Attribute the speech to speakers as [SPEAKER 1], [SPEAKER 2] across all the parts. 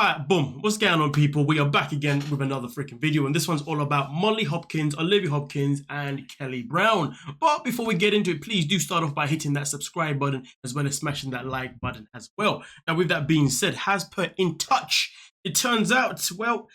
[SPEAKER 1] Alright, boom. What's going on, people? We are back again with another freaking video, and this one's all about Molly Hopkins, Olivia Hopkins, and Kelly Brown. But before we get into it, please do start off by hitting that subscribe button as well as smashing that like button as well. Now, with that being said, as per In Touch, it turns out, well,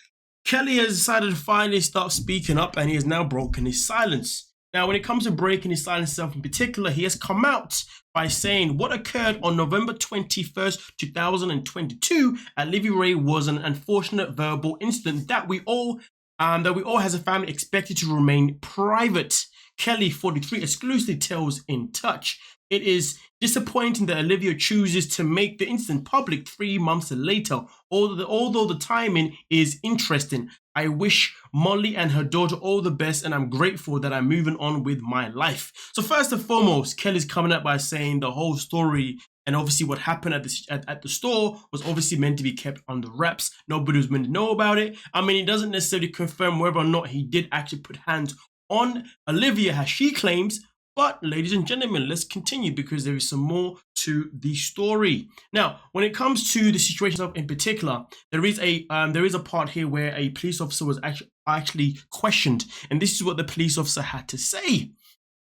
[SPEAKER 1] Kelly has decided to finally start speaking up, and he has now broken his silence. Now, when it comes to breaking his silence itself in particular, he has come out by saying what occurred on November 21st, 2022 at Livy Ray was an unfortunate verbal incident that we all as a family expected to remain private. Kelly, 43, exclusively tells In Touch, "It is disappointing that Olivia chooses to make the incident public 3 months later, although the timing is interesting. I wish Molly and her daughter all the best, and I'm grateful that I'm moving on with my life." So first and foremost, Kelly's coming up by saying the whole story and obviously what happened at the store was obviously meant to be kept under wraps. Nobody was meant to know about it. I mean, he doesn't necessarily confirm whether or not he did actually put hands on Olivia, as she claims. But ladies and gentlemen, let's continue because there is some more to the story. Now, when it comes to the situation in particular, there is a part here where a police officer was actually questioned, and this is what the police officer had to say.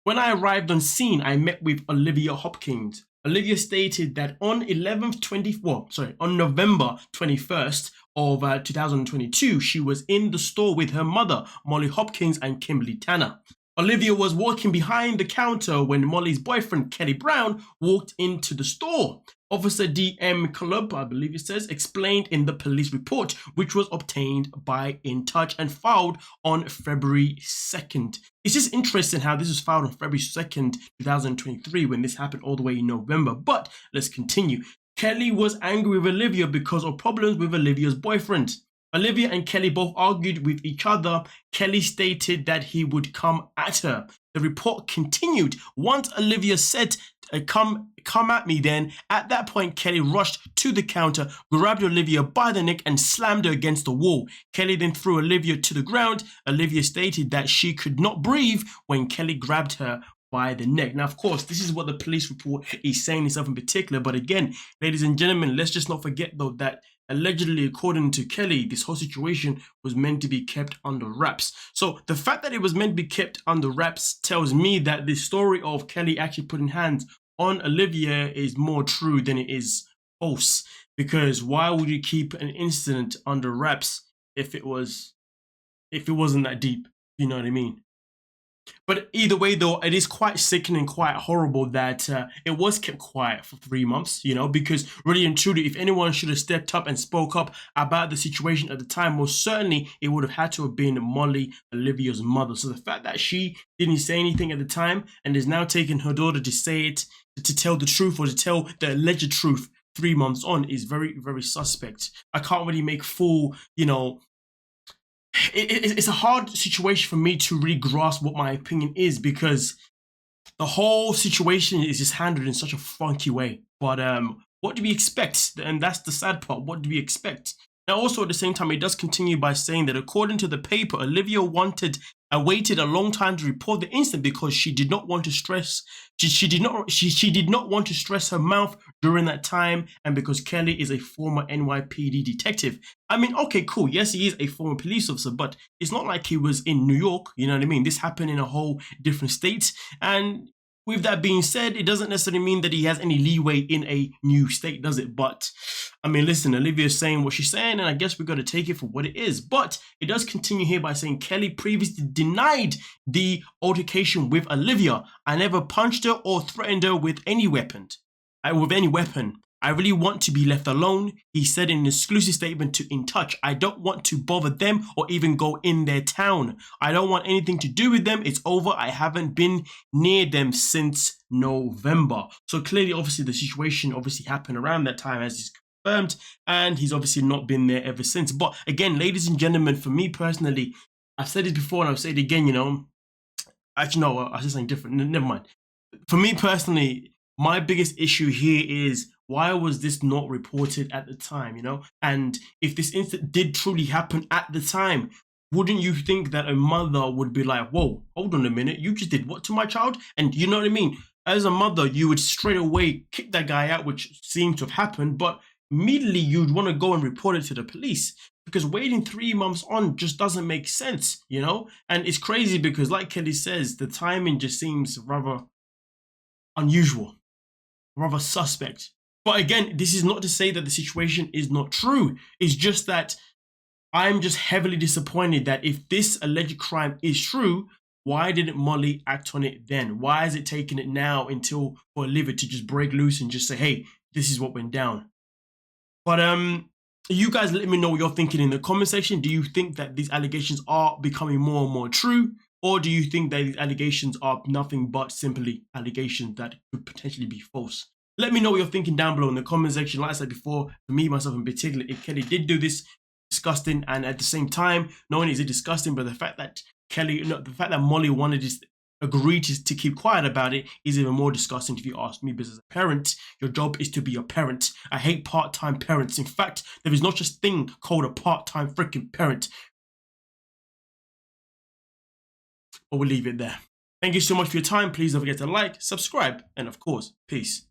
[SPEAKER 1] "When I arrived on scene, I met with Olivia Hopkins. Olivia stated that on November 21st of 2022, she was in the store with her mother, Molly Hopkins, and Kimberly Tanner. Olivia was walking behind the counter when Molly's boyfriend, Kelly Brown, walked into the store. Officer D.M. Club, I believe it says, explained in the police report, which was obtained by In Touch and filed on February 2nd. It's just interesting how this was filed on February 2nd, 2023, when this happened all the way in November. But let's continue. Kelly was angry with Olivia because of problems with Olivia's boyfriend. Olivia and Kelly both argued with each other. Kelly stated that he would come at her. The report continued. Once Olivia said, come at me then. At that point, Kelly rushed to the counter, grabbed Olivia by the neck and slammed her against the wall. Kelly then threw Olivia to the ground. Olivia stated that she could not breathe when Kelly grabbed her by the neck." Now, of course, this is what the police report is saying itself in particular. But again, ladies and gentlemen, let's just not forget though that allegedly, according to Kelly, this whole situation was meant to be kept under wraps. So the fact that it was meant to be kept under wraps tells me that the story of Kelly actually putting hands on Olivia is more true than it is false. Because why would you keep an incident under wraps if it wasn't that deep? You know what I mean? But either way, though, it is quite sickening, quite horrible that it was kept quiet for 3 months, you know, because really and truly, if anyone should have stepped up and spoke up about the situation at the time, most certainly it would have had to have been Molly, Olivia's mother. So the fact that she didn't say anything at the time and is now taking her daughter to say it, to tell the truth or to tell the alleged truth 3 months on is very, very suspect. I can't really make full, you know, it's a hard situation for me to really grasp what my opinion is because the whole situation is just handled in such a funky way. But what do we expect? And that's the sad part. What do we expect? Now, also at the same time, it does continue by saying that according to the paper, Olivia waited a long time to report the incident because she did not want to stress. She did not want to stress her mouth during that time, and because Kelly is a former NYPD detective. I mean, okay, cool. Yes, he is a former police officer, but it's not like he was in New York. You know what I mean? This happened in a whole different state, and with that being said, it doesn't necessarily mean that he has any leeway in a new state, does it? But, I mean, listen, Olivia is saying what she's saying, and I guess we've got to take it for what it is. But it does continue here by saying Kelly previously denied the altercation with Olivia. "I never punched her or threatened her with any weapon. I really want to be left alone," he said in an exclusive statement to In Touch. "I don't want to bother them or even go in their town. I don't want anything to do with them. It's over. I haven't been near them since November." So clearly, obviously, the situation obviously happened around that time, as is confirmed, and he's obviously not been there ever since. But again, ladies and gentlemen, for me personally, I've said it before and I'll say it again, you know. Actually, no, I said something different. Never mind. For me personally, my biggest issue here is why was this not reported at the time, you know? And if this incident did truly happen at the time, wouldn't you think that a mother would be like, whoa, hold on a minute, you just did what to my child? And you know what I mean? As a mother, you would straight away kick that guy out, which seemed to have happened, but immediately you'd want to go and report it to the police, because waiting 3 months on just doesn't make sense, you know? And it's crazy because, like Kelly says, the timing just seems rather unusual, rather suspect. But again, this is not to say that the situation is not true. It's just that I'm just heavily disappointed that if this alleged crime is true, why didn't Molly act on it then? Why is it taking it now until for Olivia to just break loose and just say, hey, this is what went down? But you guys let me know what you're thinking in the comment section. Do you think that these allegations are becoming more and more true? Or do you think that these allegations are nothing but simply allegations that could potentially be false? Let me know what you're thinking down below in the comment section. Like I said before, for me, myself in particular, if Kelly did do this, disgusting. And at the same time, not only is it disgusting, but the fact that Molly wanted to agree to keep quiet about it is even more disgusting if you ask me. Because as a parent, your job is to be a parent. I hate part-time parents. In fact, there is no such thing called a part-time freaking parent. But we'll leave it there. Thank you so much for your time. Please don't forget to like, subscribe, and of course, peace.